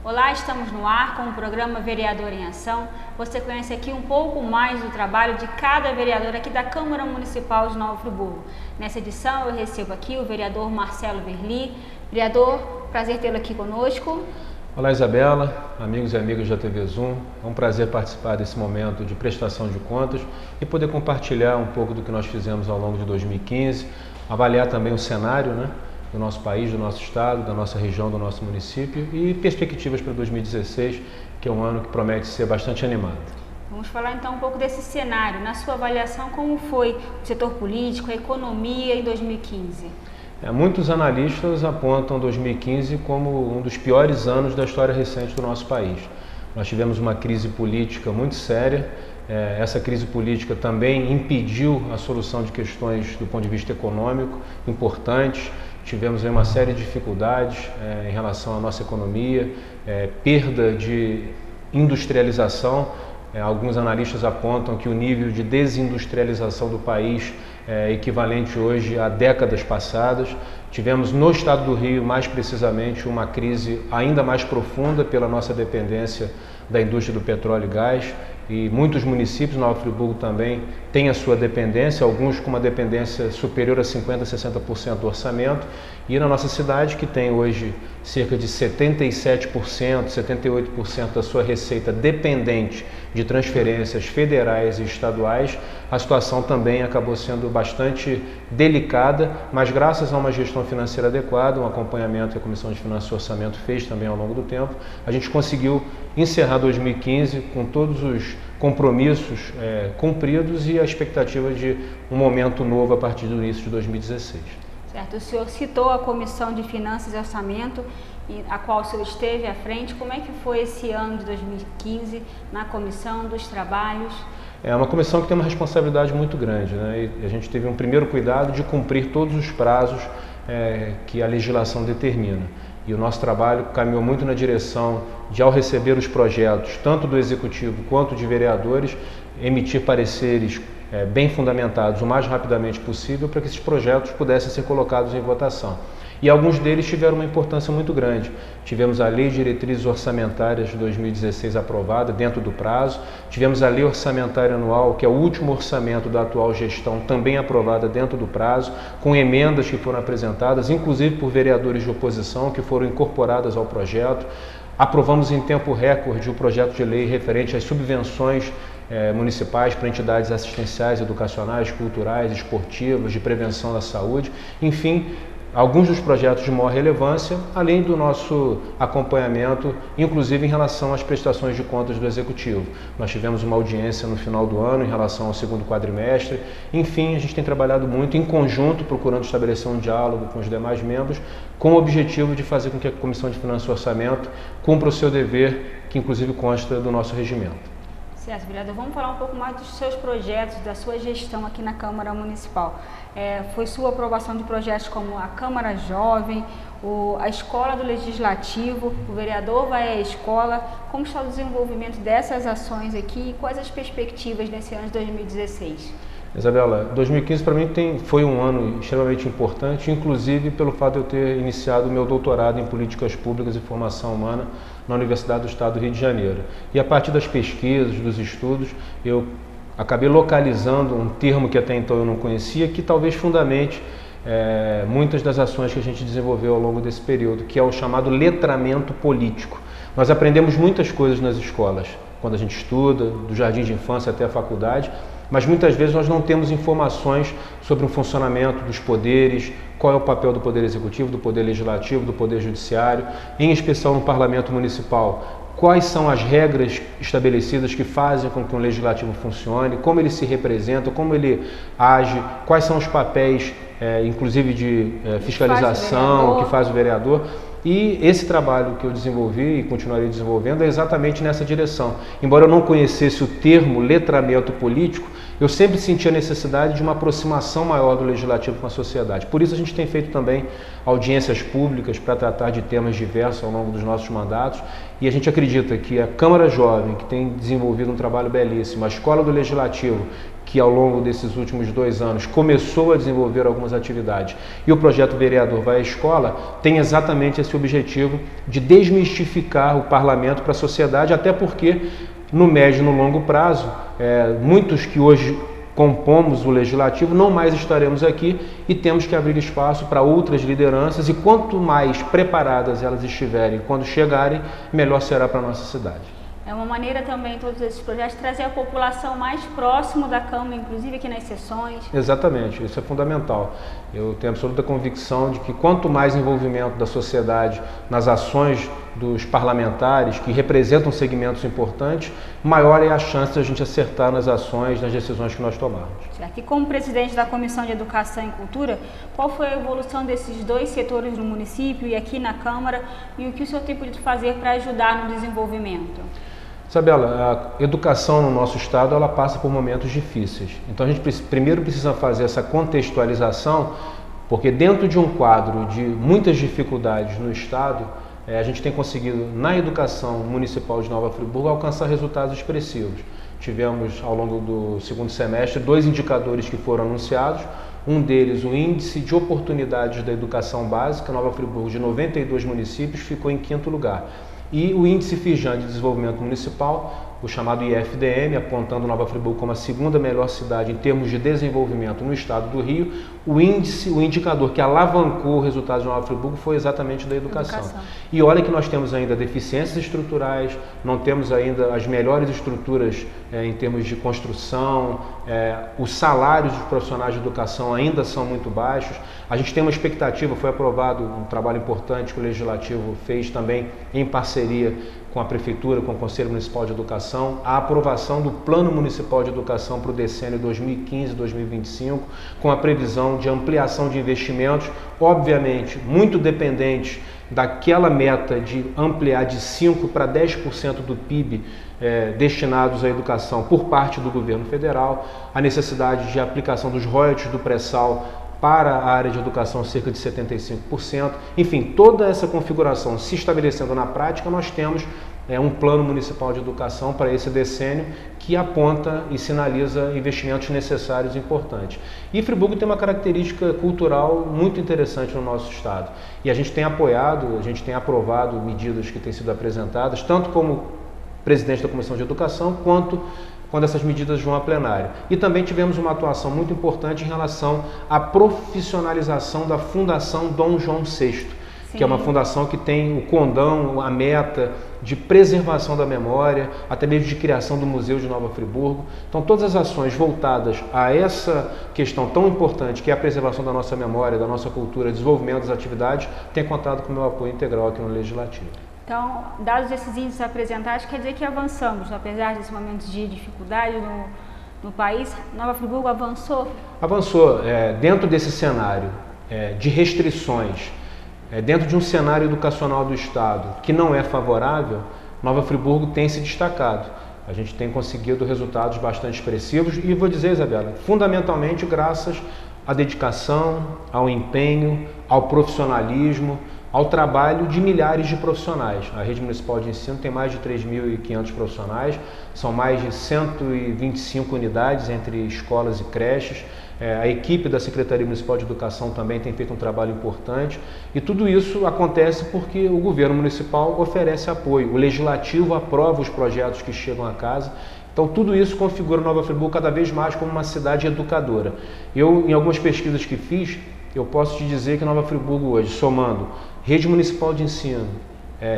Olá, estamos no ar com o programa Vereador em Ação. Você conhece aqui um pouco mais do trabalho de cada vereador aqui da Câmara Municipal de Nova Friburgo. Nessa edição eu recebo aqui o vereador Marcelo Verli. Vereador, prazer tê-lo aqui conosco. Olá Isabela, amigos e amigas da TV Zoom. É um prazer participar desse momento de prestação de contas e poder compartilhar um pouco do que nós fizemos ao longo de 2015, avaliar também o cenário, do nosso país, do nosso estado, da nossa região, do nosso município e perspectivas para 2016, que é um ano que promete ser bastante animado. Vamos falar então um pouco desse cenário. Na sua avaliação, como foi o setor político, a economia em 2015? Muitos analistas apontam 2015 como um dos piores anos da história recente do nosso país. Nós tivemos uma crise política muito séria. Essa crise política também impediu a solução de questões do ponto de vista econômico importantes. Tivemos uma série de dificuldades em relação à nossa economia, perda de industrialização. Alguns analistas apontam que o nível de desindustrialização do país é equivalente hoje a décadas passadas. Tivemos no estado do Rio, mais precisamente, uma crise ainda mais profunda pela nossa dependência da indústria do petróleo e gás, e muitos municípios, Nova Friburgo também, têm a sua dependência, alguns com uma dependência superior a 50% a 60% do orçamento, e na nossa cidade, que tem hoje cerca de 77%, 78% da sua receita dependente de transferências federais e estaduais, a situação também acabou sendo bastante delicada, mas graças a uma gestão financeira adequada, um acompanhamento que a Comissão de Finanças e Orçamento fez também ao longo do tempo, a gente conseguiu encerrar 2015 com todos os compromissos cumpridos e a expectativa de um momento novo a partir do início de 2016. Certo, o senhor citou a Comissão de Finanças e Orçamento, a qual o senhor esteve à frente. Como é que foi esse ano de 2015 na comissão dos trabalhos? É uma comissão que tem uma responsabilidade muito grande, E a gente teve um primeiro cuidado de cumprir todos os prazos que a legislação determina. E o nosso trabalho caminhou muito na direção de, ao receber os projetos, tanto do Executivo quanto de vereadores, emitir pareceres bem fundamentados o mais rapidamente possível para que esses projetos pudessem ser colocados em votação. E alguns deles tiveram uma importância muito grande. Tivemos a Lei de Diretrizes Orçamentárias de 2016 aprovada dentro do prazo, tivemos a Lei Orçamentária Anual, que é o último orçamento da atual gestão, também aprovada dentro do prazo, com emendas que foram apresentadas, inclusive por vereadores de oposição, que foram incorporadas ao projeto. Aprovamos em tempo recorde o projeto de lei referente às subvenções municipais para entidades assistenciais, educacionais, culturais, esportivas, de prevenção da saúde, enfim, alguns dos projetos de maior relevância, além do nosso acompanhamento, inclusive em relação às prestações de contas do Executivo. Nós tivemos uma audiência no final do ano em relação ao segundo quadrimestre. Enfim, a gente tem trabalhado muito em conjunto, procurando estabelecer um diálogo com os demais membros, com o objetivo de fazer com que a Comissão de Finanças e Orçamento cumpra o seu dever, que inclusive consta do nosso regimento. Certo, vereador, vamos falar um pouco mais dos seus projetos, da sua gestão aqui na Câmara Municipal. Foi sua aprovação de projetos como a Câmara Jovem, a Escola do Legislativo, o vereador vai à escola. Como está o desenvolvimento dessas ações aqui e quais as perspectivas nesse ano de 2016? Isabela, 2015 para mim foi um ano extremamente importante, inclusive pelo fato de eu ter iniciado o meu doutorado em Políticas Públicas e Formação Humana na Universidade do Estado do Rio de Janeiro. E a partir das pesquisas, dos estudos, eu acabei localizando um termo que até então eu não conhecia, que talvez fundamente muitas das ações que a gente desenvolveu ao longo desse período, que é o chamado letramento político. Nós aprendemos muitas coisas nas escolas, quando a gente estuda, do jardim de infância até a faculdade, mas muitas vezes nós não temos informações sobre o funcionamento dos poderes, qual é o papel do Poder Executivo, do Poder Legislativo, do Poder Judiciário, em especial no Parlamento Municipal. Quais são as regras estabelecidas que fazem com que o Legislativo funcione, como ele se representa, como ele age, quais são os papéis, inclusive de fiscalização, que faz o vereador. E esse trabalho que eu desenvolvi e continuarei desenvolvendo é exatamente nessa direção. Embora eu não conhecesse o termo letramento político, eu sempre senti a necessidade de uma aproximação maior do legislativo com a sociedade. Por isso a gente tem feito também audiências públicas para tratar de temas diversos ao longo dos nossos mandatos. E a gente acredita que a Câmara Jovem, que tem desenvolvido um trabalho belíssimo, a Escola do Legislativo, que ao longo desses últimos 2 anos começou a desenvolver algumas atividades, e o projeto Vereador Vai à Escola tem exatamente esse objetivo de desmistificar o parlamento para a sociedade, até porque no médio e no longo prazo, muitos que hoje compomos o Legislativo não mais estaremos aqui e temos que abrir espaço para outras lideranças, e quanto mais preparadas elas estiverem quando chegarem, melhor será para a nossa cidade. É uma maneira também, todos esses projetos, trazer a população mais próximo da Câmara, inclusive aqui nas sessões. Exatamente, isso é fundamental. Eu tenho absoluta convicção de que quanto mais envolvimento da sociedade nas ações dos parlamentares, que representam segmentos importantes, maior é a chance de a gente acertar nas ações, nas decisões que nós tomarmos. Certo. E como presidente da Comissão de Educação e Cultura, qual foi a evolução desses 2 setores no município e aqui na Câmara, e o que o senhor tem podido fazer para ajudar no desenvolvimento? Isabela, a educação no nosso estado ela passa por momentos difíceis. Então a gente primeiro precisa fazer essa contextualização, porque dentro de um quadro de muitas dificuldades no estado, a gente tem conseguido na educação municipal de Nova Friburgo alcançar resultados expressivos. Tivemos ao longo do segundo semestre 2 indicadores que foram anunciados. Um deles, o Índice de Oportunidades da Educação Básica, Nova Friburgo, de 92 municípios, ficou em 5º lugar. E o Índice Fijan de Desenvolvimento Municipal, o chamado IFDM, apontando Nova Friburgo como a 2ª melhor cidade em termos de desenvolvimento no estado do Rio, o indicador que alavancou o resultado de Nova Friburgo foi exatamente da educação. E olha que nós temos ainda deficiências estruturais, não temos ainda as melhores estruturas em termos de construção, os salários dos profissionais de educação ainda são muito baixos. A gente tem uma expectativa, foi aprovado um trabalho importante que o Legislativo fez também em parceria com a Prefeitura, com o Conselho Municipal de Educação, a aprovação do Plano Municipal de Educação para o decênio 2015-2025, com a previsão de ampliação de investimentos, obviamente muito dependente daquela meta de ampliar de 5% para 10% do PIB destinados à educação por parte do governo federal, a necessidade de aplicação dos royalties do pré-sal para a área de educação cerca de 75%. Enfim, toda essa configuração se estabelecendo na prática, nós temos um plano municipal de educação para esse decênio que aponta e sinaliza investimentos necessários e importantes. E Friburgo tem uma característica cultural muito interessante no nosso estado. E a gente tem apoiado, a gente tem aprovado medidas que têm sido apresentadas, tanto como presidente da Comissão de Educação, quanto quando essas medidas vão a plenário. E também tivemos uma atuação muito importante em relação à profissionalização da Fundação Dom João VI, Sim. que é uma fundação que tem o condão, a meta de preservação da memória, até mesmo de criação do Museu de Nova Friburgo. Então todas as ações voltadas a essa questão tão importante, que é a preservação da nossa memória, da nossa cultura, desenvolvimento das atividades, têm contado com o meu apoio integral aqui no Legislativo. Então, dados esses índices apresentados, quer dizer que avançamos, apesar desses momentos de dificuldade no país, Nova Friburgo avançou? Avançou. Dentro desse cenário de restrições, dentro de um cenário educacional do Estado que não é favorável, Nova Friburgo tem se destacado. A gente tem conseguido resultados bastante expressivos e vou dizer, Isabela, fundamentalmente graças à dedicação, ao empenho, ao profissionalismo, ao trabalho de milhares de profissionais. A Rede Municipal de Ensino tem mais de 3.500 profissionais, são mais de 125 unidades entre escolas e creches. A equipe da Secretaria Municipal de Educação também tem feito um trabalho importante. E tudo isso acontece porque o governo municipal oferece apoio, o Legislativo aprova os projetos que chegam à casa. Então tudo isso configura Nova Friburgo cada vez mais como uma cidade educadora. Eu, em algumas pesquisas que fiz, eu posso te dizer que Nova Friburgo hoje, somando rede municipal de ensino,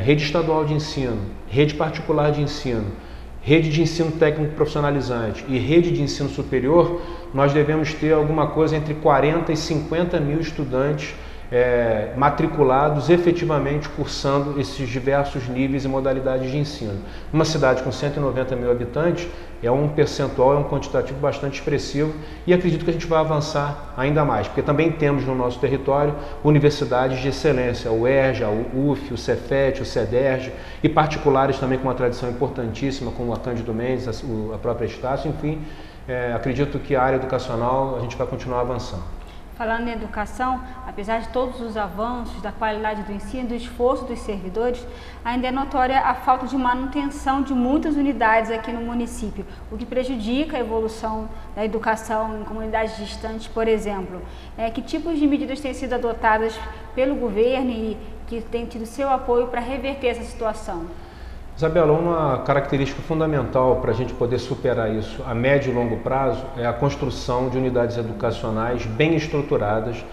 rede estadual de ensino, rede particular de ensino, rede de ensino técnico profissionalizante e rede de ensino superior, nós devemos ter alguma coisa entre 40 e 50 mil estudantes matriculados efetivamente cursando esses diversos níveis e modalidades de ensino. Uma cidade com 190 mil habitantes é um percentual, é um quantitativo bastante expressivo e acredito que a gente vai avançar ainda mais, porque também temos no nosso território universidades de excelência, a UERJ, a UF, o Cefet, o CEDERJ e particulares também com uma tradição importantíssima, como a Cândido Mendes, a própria Estácio, enfim, acredito que a área educacional a gente vai continuar avançando. Falando em educação, apesar de todos os avanços, da qualidade do ensino, do esforço dos servidores, ainda é notória a falta de manutenção de muitas unidades aqui no município, o que prejudica a evolução da educação em comunidades distantes, por exemplo. Que tipos de medidas têm sido adotadas pelo governo e que têm tido seu apoio para reverter essa situação? Isabela, uma característica fundamental para a gente poder superar isso a médio e longo prazo é a construção de unidades educacionais bem estruturadas,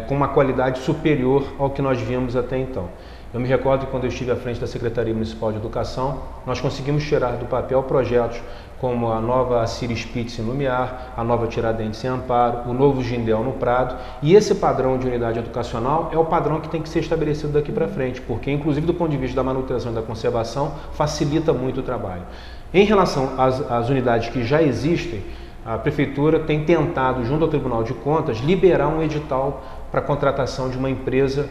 com uma qualidade superior ao que nós vimos até então. Eu me recordo que quando eu estive à frente da Secretaria Municipal de Educação, nós conseguimos tirar do papel projetos como a nova Ciri Spitz em Lumiar, a nova Tiradentes em Amparo, o novo Gindel no Prado, e esse padrão de unidade educacional é o padrão que tem que ser estabelecido daqui para frente, porque inclusive do ponto de vista da manutenção e da conservação facilita muito o trabalho. Em relação às unidades que já existem, a Prefeitura tem tentado, junto ao Tribunal de Contas, liberar um edital para a contratação de uma empresa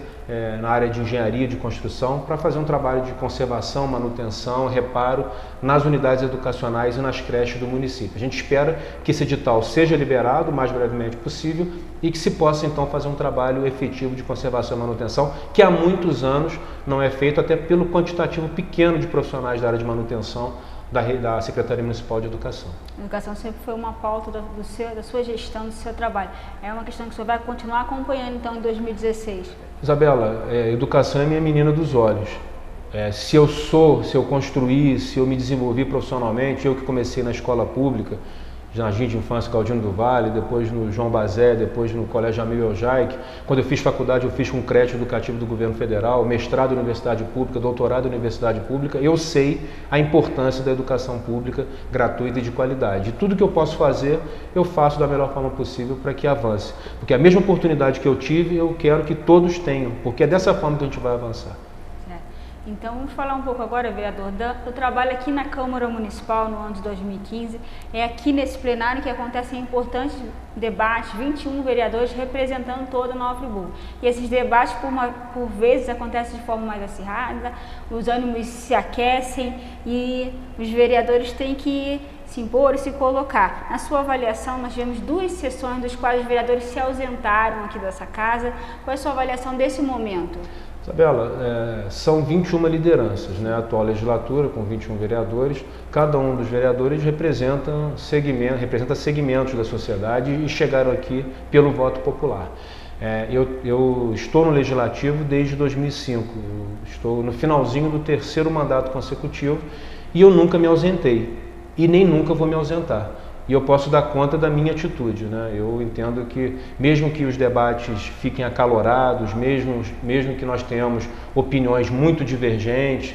na área de engenharia de construção para fazer um trabalho de conservação, manutenção, reparo nas unidades educacionais e nas creches do município. A gente espera que esse edital seja liberado o mais brevemente possível e que se possa então fazer um trabalho efetivo de conservação e manutenção, que há muitos anos não é feito, até pelo quantitativo pequeno de profissionais da área de manutenção da Secretaria Municipal de Educação. A educação sempre foi uma pauta da sua gestão, do seu trabalho. É uma questão que o senhor vai continuar acompanhando, então, em 2016? Isabela, educação é minha menina dos olhos. Se eu construí, se eu me desenvolvi profissionalmente, eu que comecei na escola pública, Jardim de Infância Galdino do Vale, depois no João Bazé, depois no Colégio Amil Eljaic. Quando eu fiz faculdade, eu fiz com crédito educativo do governo federal, mestrado em universidade pública, doutorado em universidade pública. Eu sei a importância da educação pública gratuita e de qualidade. E tudo que eu posso fazer, eu faço da melhor forma possível para que avance. Porque a mesma oportunidade que eu tive, eu quero que todos tenham, porque é dessa forma que a gente vai avançar. Então, vamos falar um pouco agora, vereador, do trabalho aqui na Câmara Municipal no ano de 2015. É aqui nesse plenário que acontecem importantes debates, 21 vereadores representando toda Nova Friburgo. E esses debates, por vezes, acontecem de forma mais acirrada, os ânimos se aquecem e os vereadores têm que se impor e se colocar. Na sua avaliação, nós tivemos 2 sessões dos quais os vereadores se ausentaram aqui dessa casa. Qual é a sua avaliação desse momento? Isabela, são 21 lideranças, né? A atual legislatura com 21 vereadores, cada um dos vereadores representa segmentos da sociedade e chegaram aqui pelo voto popular. Eu estou no Legislativo desde 2005, estou no finalzinho do 3º mandato consecutivo e eu nunca me ausentei e nem nunca vou me ausentar. E eu posso dar conta da minha atitude, né? Eu entendo que, mesmo que os debates fiquem acalorados, mesmo que nós tenhamos opiniões muito divergentes,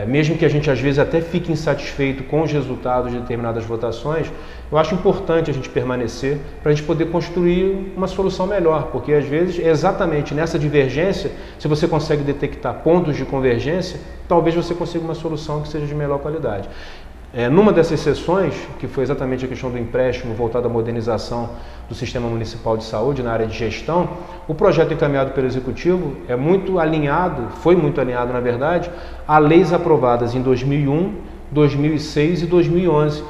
mesmo que a gente às vezes até fique insatisfeito com os resultados de determinadas votações, eu acho importante a gente permanecer para a gente poder construir uma solução melhor, porque às vezes é exatamente nessa divergência, se você consegue detectar pontos de convergência, talvez você consiga uma solução que seja de melhor qualidade. Numa dessas sessões, que foi exatamente a questão do empréstimo voltado à modernização do Sistema Municipal de Saúde na área de gestão, o projeto encaminhado pelo Executivo foi muito alinhado, na verdade, a leis aprovadas em 2001, 2006 e 2011,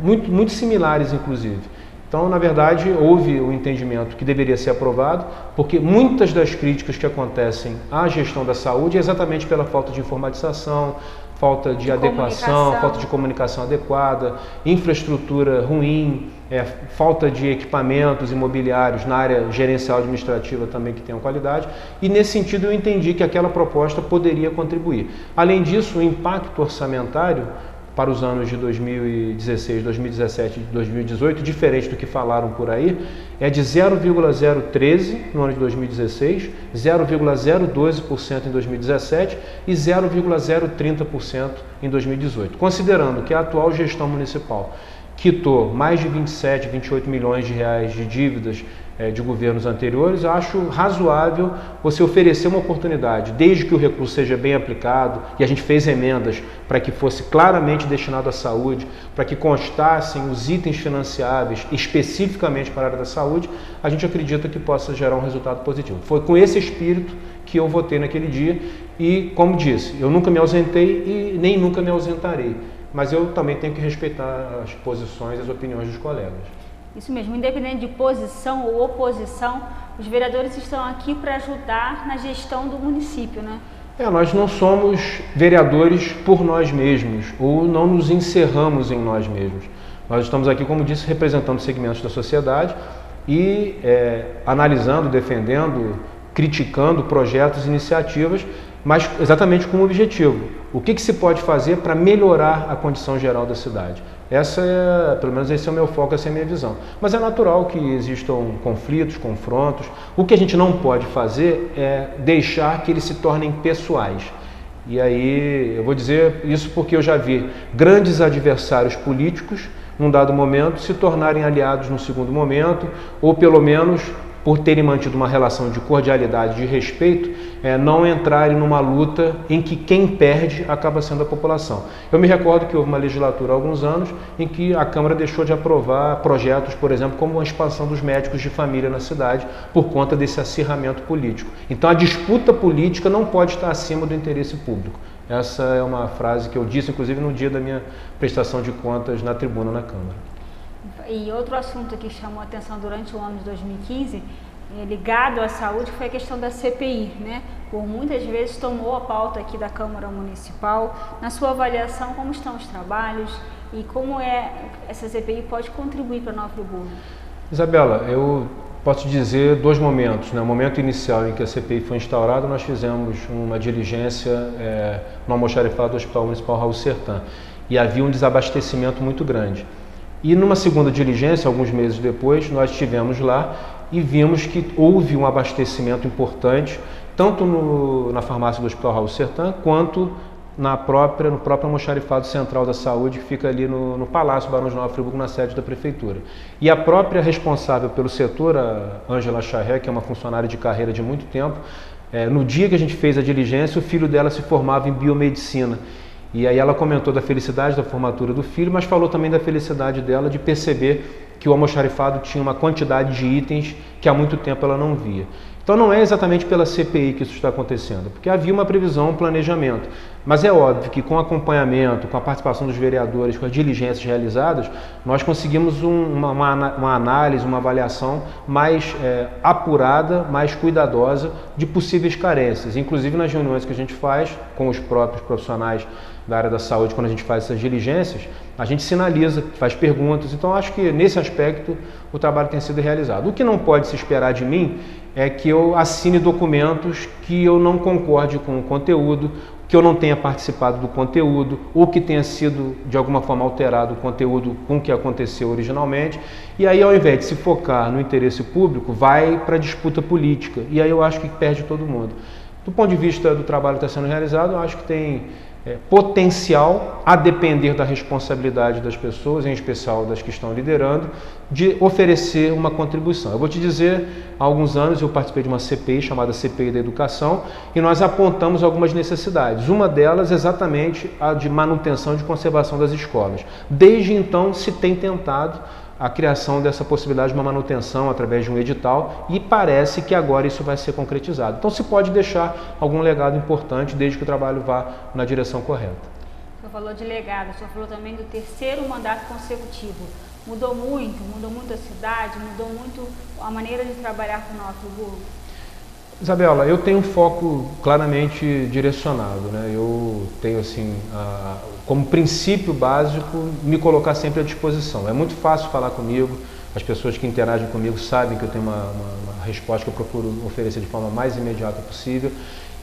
muito similares, inclusive. Então, na verdade, houve o entendimento que deveria ser aprovado, porque muitas das críticas que acontecem à gestão da saúde é exatamente pela falta de informatização, falta de adequação, falta de comunicação adequada, infraestrutura ruim, falta de equipamentos imobiliários na área gerencial administrativa também que tenham qualidade, e nesse sentido eu entendi que aquela proposta poderia contribuir. Além disso, o impacto orçamentário para os anos de 2016, 2017 e 2018, diferente do que falaram por aí, é de 0,013 no ano de 2016, 0,012% em 2017 e 0,030% em 2018. Considerando que a atual gestão municipal quitou mais de 27, 28 milhões de reais de dívidas de governos anteriores, acho razoável você oferecer uma oportunidade, desde que o recurso seja bem aplicado, e a gente fez emendas para que fosse claramente destinado à saúde, para que constassem os itens financiáveis especificamente para a área da saúde, a gente acredita que possa gerar um resultado positivo. Foi com esse espírito que eu votei naquele dia e, como disse, eu nunca me ausentei e nem nunca me ausentarei, mas eu também tenho que respeitar as posições e as opiniões dos colegas. Isso mesmo, independente de posição ou oposição, os vereadores estão aqui para ajudar na gestão do município, né? Nós não somos vereadores por nós mesmos, ou não nos encerramos em nós mesmos. Nós estamos aqui, como disse, representando segmentos da sociedade e analisando, defendendo, criticando projetos e iniciativas, mas exatamente com um objetivo. O que se pode fazer para melhorar a condição geral da cidade? Pelo menos esse é o meu foco, essa é a minha visão. Mas é natural que existam conflitos, confrontos. O que a gente não pode fazer é deixar que eles se tornem pessoais. E aí eu vou dizer isso porque eu já vi grandes adversários políticos, num dado momento, se tornarem aliados no segundo momento, ou pelo menos, por terem mantido uma relação de cordialidade, de respeito, não entrarem numa luta em que quem perde acaba sendo a população. Eu me recordo que houve uma legislatura há alguns anos em que a Câmara deixou de aprovar projetos, por exemplo, como a expansão dos médicos de família na cidade, por conta desse acirramento político. Então a disputa política não pode estar acima do interesse público. Essa é uma frase que eu disse, inclusive, no dia da minha prestação de contas na tribuna na Câmara. E outro assunto que chamou a atenção durante o ano de 2015, ligado à saúde, foi a questão da CPI, né? Por muitas vezes tomou a pauta aqui da Câmara Municipal. Na sua avaliação, como estão os trabalhos e como essa CPI pode contribuir para Nova Friburgo? Isabela, eu posso dizer dois momentos, né? O momento inicial em que a CPI foi instaurada, nós fizemos uma diligência no almoxarifado do Hospital Municipal Raul Sertã e havia um desabastecimento muito grande. E numa segunda diligência, alguns meses depois, nós estivemos lá e vimos que houve um abastecimento importante, tanto na farmácia do Hospital Raul Sertã, quanto no próprio almoxarifado central da saúde, que fica ali no Palácio Barão de Nova Friburgo, na sede da Prefeitura. E a própria responsável pelo setor, a Ângela Charré, que é uma funcionária de carreira de muito tempo, no dia que a gente fez a diligência, o filho dela se formava em biomedicina. E aí ela comentou da felicidade da formatura do filho, mas falou também da felicidade dela de perceber que o almoxarifado tinha uma quantidade de itens que há muito tempo ela não via. Então não é exatamente pela CPI que isso está acontecendo, porque havia uma previsão, um planejamento. Mas é óbvio que com acompanhamento, com a participação dos vereadores, com as diligências realizadas, nós conseguimos uma análise, uma avaliação mais apurada, mais cuidadosa de possíveis carências. Inclusive nas reuniões que a gente faz com os próprios profissionais da área da saúde, quando a gente faz essas diligências, a gente sinaliza, faz perguntas. Então acho que nesse aspecto o trabalho tem sido realizado. O que não pode se esperar de mim é que eu assine documentos que eu não concorde com o conteúdo, que eu não tenha participado do conteúdo, ou que tenha sido de alguma forma alterado o conteúdo com o que aconteceu originalmente. E aí, ao invés de se focar no interesse público, vai para a disputa política. E aí eu acho que perde todo mundo. Do ponto de vista do trabalho que está sendo realizado, eu acho que tem potencial, a depender da responsabilidade das pessoas, em especial das que estão liderando, de oferecer uma contribuição. Eu vou te dizer, há alguns anos eu participei de uma CPI chamada CPI da Educação e nós apontamos algumas necessidades. Uma delas exatamente a de manutenção e de conservação das escolas. Desde então se tem tentado a criação dessa possibilidade de uma manutenção através de um edital e parece que agora isso vai ser concretizado. Então se pode deixar algum legado importante desde que o trabalho vá na direção correta. O senhor falou de legado, o senhor falou também do terceiro mandato consecutivo. Mudou muito a cidade, mudou muito a maneira de trabalhar com o Nova Friburgo? Isabela, eu tenho um foco claramente direcionado, né? Eu tenho assim, como princípio básico, me colocar sempre à disposição. É muito fácil falar comigo, as pessoas que interagem comigo sabem que eu tenho uma resposta que eu procuro oferecer de forma mais imediata possível.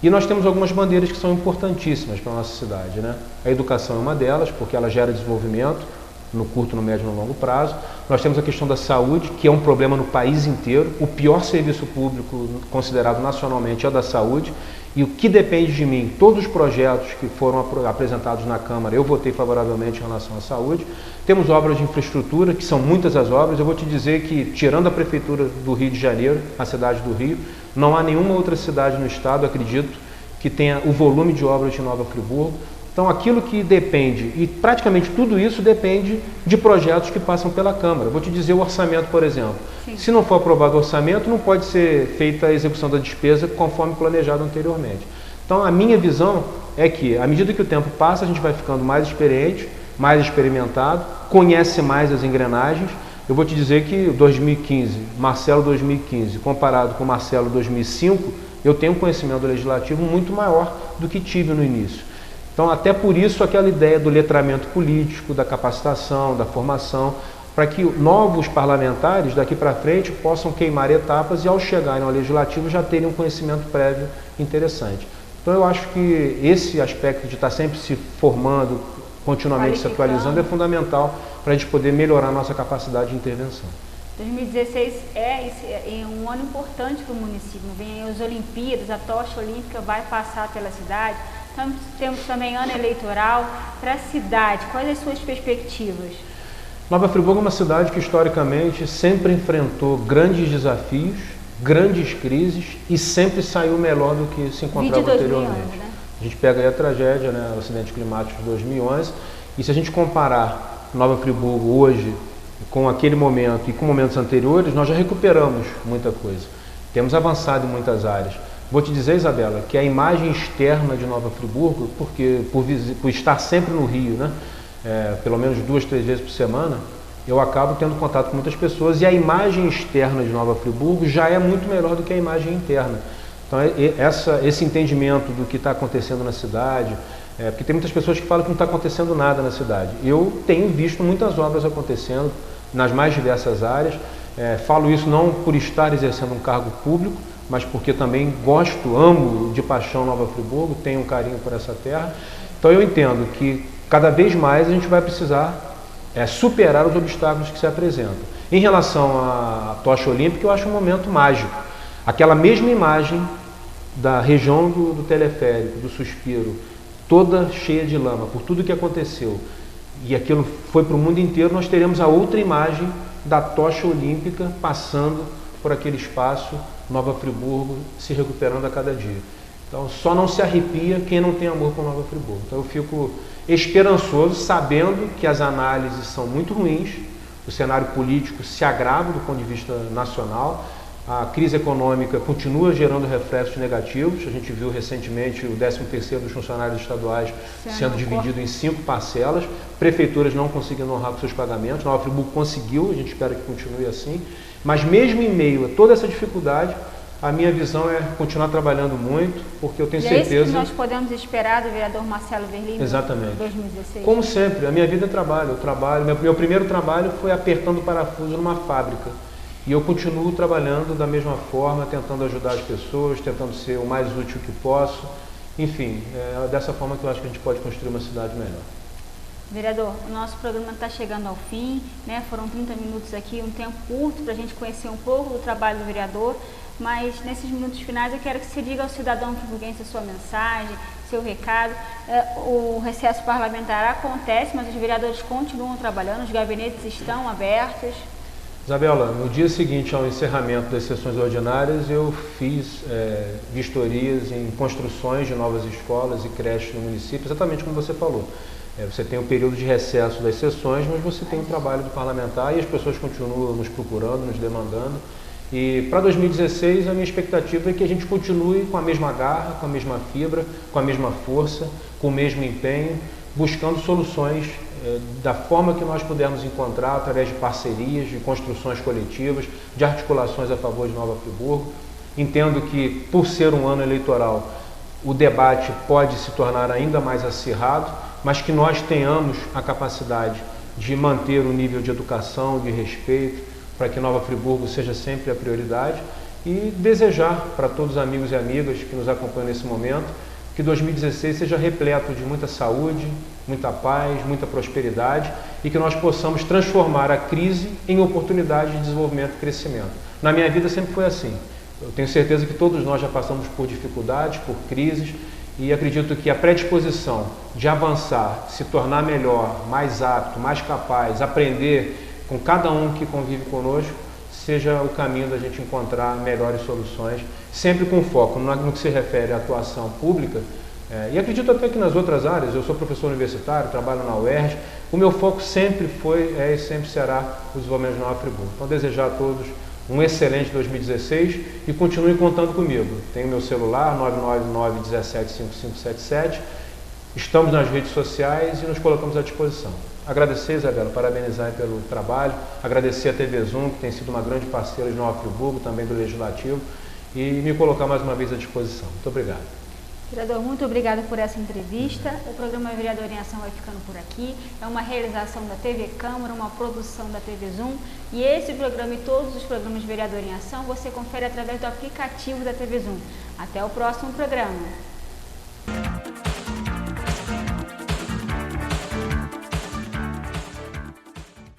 E nós temos algumas bandeiras que são importantíssimas para a nossa cidade, né? A educação é uma delas, porque ela gera desenvolvimento no curto, no médio e no longo prazo. Nós temos a questão da saúde, que é um problema no país inteiro. O pior serviço público considerado nacionalmente é o da saúde. E o que depende de mim, todos os projetos que foram apresentados na Câmara, eu votei favoravelmente em relação à saúde. Temos obras de infraestrutura, que são muitas as obras. Eu vou te dizer que, tirando a Prefeitura do Rio de Janeiro, a cidade do Rio, não há nenhuma outra cidade no estado, acredito, que tenha o volume de obras de Nova Friburgo. Então, aquilo que depende, e praticamente tudo isso depende de projetos que passam pela Câmara. Vou te dizer o orçamento, por exemplo. Sim. Se não for aprovado o orçamento, não pode ser feita a execução da despesa conforme planejado anteriormente. Então, a minha visão é que, à medida que o tempo passa, a gente vai ficando mais experiente, mais experimentado, conhece mais as engrenagens, Eu vou te dizer que 2015, Marcelo 2015, comparado com Marcelo 2005, eu tenho um conhecimento legislativo muito maior do que tive no início. Então, até por isso, aquela ideia do letramento político, da capacitação, da formação, para que novos parlamentares daqui para frente possam queimar etapas e, ao chegarem ao legislativo, já terem um conhecimento prévio interessante. Então, eu acho que esse aspecto de estar sempre se formando, continuamente se atualizando, é fundamental para a gente poder melhorar a nossa capacidade de intervenção. 2016 é um ano importante para o município. Vem as Olimpíadas, a tocha olímpica vai passar pela cidade. Então, temos também ano eleitoral para a cidade. Quais as suas perspectivas? Nova Friburgo é uma cidade que historicamente sempre enfrentou grandes desafios, grandes crises e sempre saiu melhor do que se encontrava anteriormente. Né? A gente pega aí a tragédia, né, o acidente climático de 2011, e se a gente comparar Nova Friburgo hoje com aquele momento e com momentos anteriores, nós já recuperamos muita coisa. Temos avançado em muitas áreas. Vou te dizer, Isabela, que a imagem externa de Nova Friburgo, porque por estar sempre no Rio, né, pelo menos 2, 3 vezes por semana, eu acabo tendo contato com muitas pessoas e a imagem externa de Nova Friburgo já é muito melhor do que a imagem interna. Então, esse entendimento do que está acontecendo na cidade, porque tem muitas pessoas que falam que não está acontecendo nada na cidade. Eu tenho visto muitas obras acontecendo nas mais diversas áreas. Falo isso não por estar exercendo um cargo público, mas porque também gosto, amo de paixão Nova Friburgo, tenho um carinho por essa terra. Então eu entendo que cada vez mais a gente vai precisar superar os obstáculos que se apresentam. Em relação à tocha olímpica, eu acho um momento mágico. Aquela mesma imagem da região do teleférico, do Suspiro, toda cheia de lama, por tudo que aconteceu, e aquilo foi para o mundo inteiro, nós teremos a outra imagem da tocha olímpica passando por aquele espaço, Nova Friburgo se recuperando a cada dia. Então, só não se arrepia quem não tem amor por Nova Friburgo. Então, eu fico esperançoso, sabendo que as análises são muito ruins, o cenário político se agrava do ponto de vista nacional, a crise econômica continua gerando reflexos negativos. A gente viu recentemente o 13º dos funcionários estaduais sendo dividido em 5 parcelas, prefeituras não conseguindo honrar com seus pagamentos. Nova Friburgo conseguiu, a gente espera que continue assim, mas mesmo em meio a toda essa dificuldade, a minha visão é continuar trabalhando muito, porque eu tenho certeza... É isso que nós podemos esperar do vereador Marcelo Verlini em 2016? Como sempre, a minha vida é trabalho. Eu trabalho. Meu primeiro trabalho foi apertando parafuso numa fábrica. E eu continuo trabalhando da mesma forma, tentando ajudar as pessoas, tentando ser o mais útil que posso. Enfim, é dessa forma que eu acho que a gente pode construir uma cidade melhor. Vereador, o nosso programa está chegando ao fim, né? Foram 30 minutos aqui, um tempo curto para a gente conhecer um pouco do trabalho do vereador, mas nesses minutos finais eu quero que você diga ao cidadão friburguense a sua mensagem, seu recado. O recesso parlamentar acontece, mas os vereadores continuam trabalhando, os gabinetes estão abertos. Isabela, no dia seguinte ao encerramento das sessões ordinárias, eu fiz vistorias em construções de novas escolas e creches no município, exatamente como você falou. Você tem o período de recesso das sessões, mas você tem o trabalho do parlamentar e as pessoas continuam nos procurando, nos demandando. E para 2016, a minha expectativa é que a gente continue com a mesma garra, com a mesma fibra, com a mesma força, com o mesmo empenho, buscando soluções da forma que nós pudermos encontrar, através de parcerias, de construções coletivas, de articulações a favor de Nova Friburgo. Entendo que, por ser um ano eleitoral, o debate pode se tornar ainda mais acirrado, mas que nós tenhamos a capacidade de manter o nível de educação, de respeito, para que Nova Friburgo seja sempre a prioridade, e desejar para todos os amigos e amigas que nos acompanham nesse momento, que 2016 seja repleto de muita saúde, muita paz, muita prosperidade e que nós possamos transformar a crise em oportunidade de desenvolvimento e crescimento. Na minha vida sempre foi assim. Eu tenho certeza que todos nós já passamos por dificuldades, por crises e acredito que a predisposição de avançar, se tornar melhor, mais apto, mais capaz, aprender com cada um que convive conosco, seja o caminho da gente encontrar melhores soluções, sempre com foco no que se refere à atuação pública, e acredito até que nas outras áreas. Eu sou professor universitário, trabalho na UERJ, o meu foco sempre foi e sempre será o desenvolvimento de Nova Friburgo. Então, desejar a todos um excelente 2016 e continue contando comigo. Tenho meu celular, 999-175577, estamos nas redes sociais e nos colocamos à disposição. agradecer, Isabela, parabenizar pelo trabalho, agradecer a TV Zoom, que tem sido uma grande parceira de Nova Friburgo, também do Legislativo, e me colocar mais uma vez à disposição. Muito obrigado. Vereador, muito obrigada por essa entrevista. O programa Vereador em Ação vai ficando por aqui. É uma realização da TV Câmara, uma produção da TV Zoom. E esse programa e todos os programas Vereador em Ação você confere através do aplicativo da TV Zoom. Até o próximo programa.